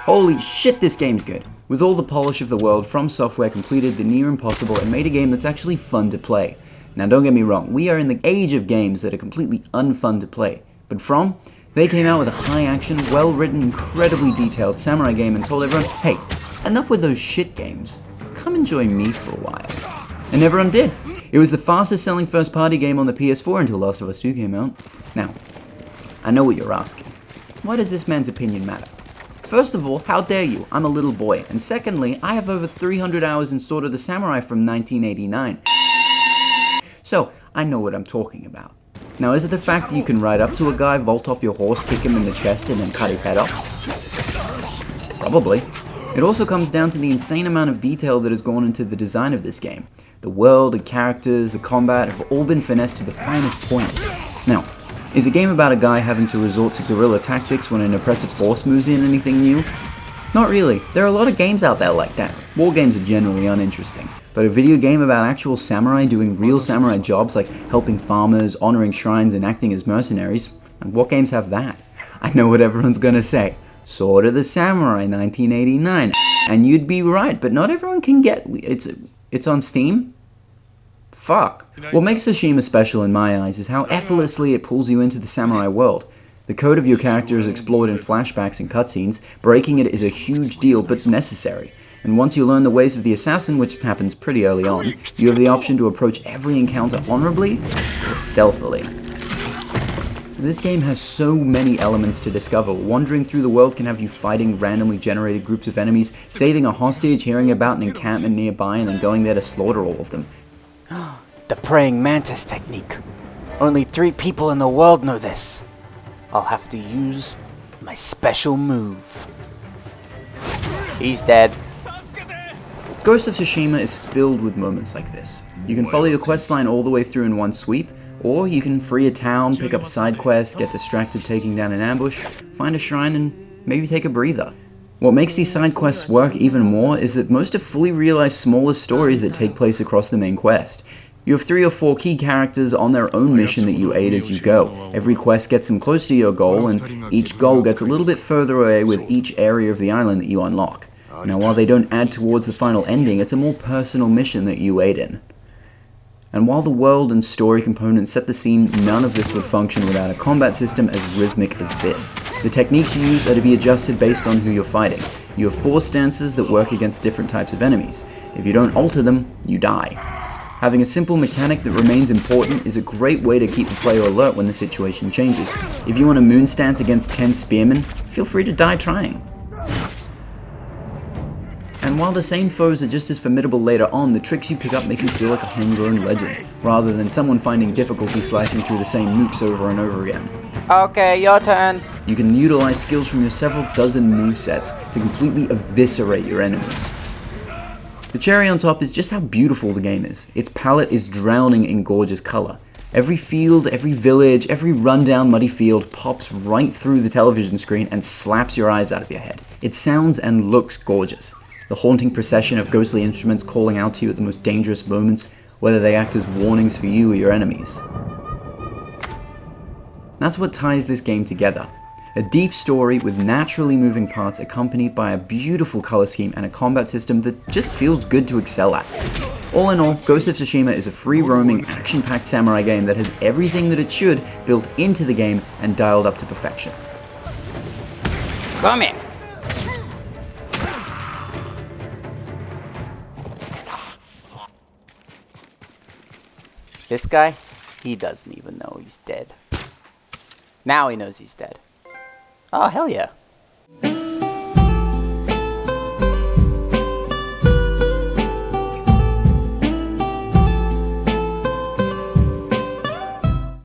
Holy shit, this game's good. With all the polish of the world, From Software completed the near impossible and made a game that's actually fun to play. Now don't get me wrong, we are in the age of games that are completely unfun to play. But From, they came out with a high action, well written, incredibly detailed samurai game and told everyone, hey, enough with those shit games. Come enjoy me for a while. And everyone did. It was the fastest selling first party game on the PS4 until Last of Us 2 came out. Now, I know what you're asking. Why does this man's opinion matter? First of all, how dare you? I'm a little boy. And secondly, I have over 300 hours in Sword of the Samurai from 1989. So, I know what I'm talking about. Now, is it the fact that you can ride up to a guy, vault off your horse, kick him in the chest, and then cut his head off? Probably. It also comes down to the insane amount of detail that has gone into the design of this game. The world, the characters, the combat have all been finessed to the finest point. Now, is a game about a guy having to resort to guerrilla tactics when an oppressive force moves in anything new? Not really. There are a lot of games out there like that. War games are generally uninteresting. But a video game about actual samurai doing real samurai jobs like helping farmers, honoring shrines, and acting as mercenaries, and what games have that? I know what everyone's gonna say. Sword of the Samurai 1989. And you'd be right, but not everyone can get it's on Steam? Fuck. What makes Tsushima special in my eyes is how effortlessly it pulls you into the samurai world. The code of your character is explored in flashbacks and cutscenes. Breaking it is a huge deal, but necessary. And once you learn the ways of the assassin, which happens pretty early on, you have the option to approach every encounter honorably or stealthily. This game has so many elements to discover. Wandering through the world can have you fighting randomly generated groups of enemies, saving a hostage, hearing about an encampment nearby, and then going there to slaughter all of them. The praying mantis technique. Only 3 people in the world know this. I'll have to use my special move. He's dead. Ghost of Tsushima is filled with moments like this. You can follow your questline all the way through in one sweep, or you can free a town, pick up a side quest, get distracted taking down an ambush, find a shrine, and maybe take a breather. What makes these side quests work even more is that most are fully realized smaller stories that take place across the main quest. You have 3 or 4 key characters on their own mission that you aid as you go. Every quest gets them close to your goal, and each goal gets a little bit further away with each area of the island that you unlock. Now, while they don't add towards the final ending, it's a more personal mission that you aid in. And while the world and story components set the scene, none of this would function without a combat system as rhythmic as this. The techniques you use are to be adjusted based on who you're fighting. You have 4 stances that work against different types of enemies. If you don't alter them, you die. Having a simple mechanic that remains important is a great way to keep the player alert when the situation changes. If you want a moon stance against 10 spearmen, feel free to die trying. And while the same foes are just as formidable later on, the tricks you pick up make you feel like a homegrown legend, rather than someone finding difficulty slicing through the same nukes over and over again. Okay, your turn. You can utilize skills from your several dozen movesets to completely eviscerate your enemies. The cherry on top is just how beautiful the game is. Its palette is drowning in gorgeous color. Every field, every village, every rundown muddy field pops right through the television screen and slaps your eyes out of your head. It sounds and looks gorgeous. The haunting procession of ghostly instruments calling out to you at the most dangerous moments, whether they act as warnings for you or your enemies. That's what ties this game together. A deep story with naturally moving parts accompanied by a beautiful color scheme and a combat system that just feels good to excel at. All in all, Ghost of Tsushima is a free-roaming, action-packed samurai game that has everything that it should built into the game and dialed up to perfection. Come in. This guy, he doesn't even know he's dead. Now he knows he's dead. Oh, hell yeah.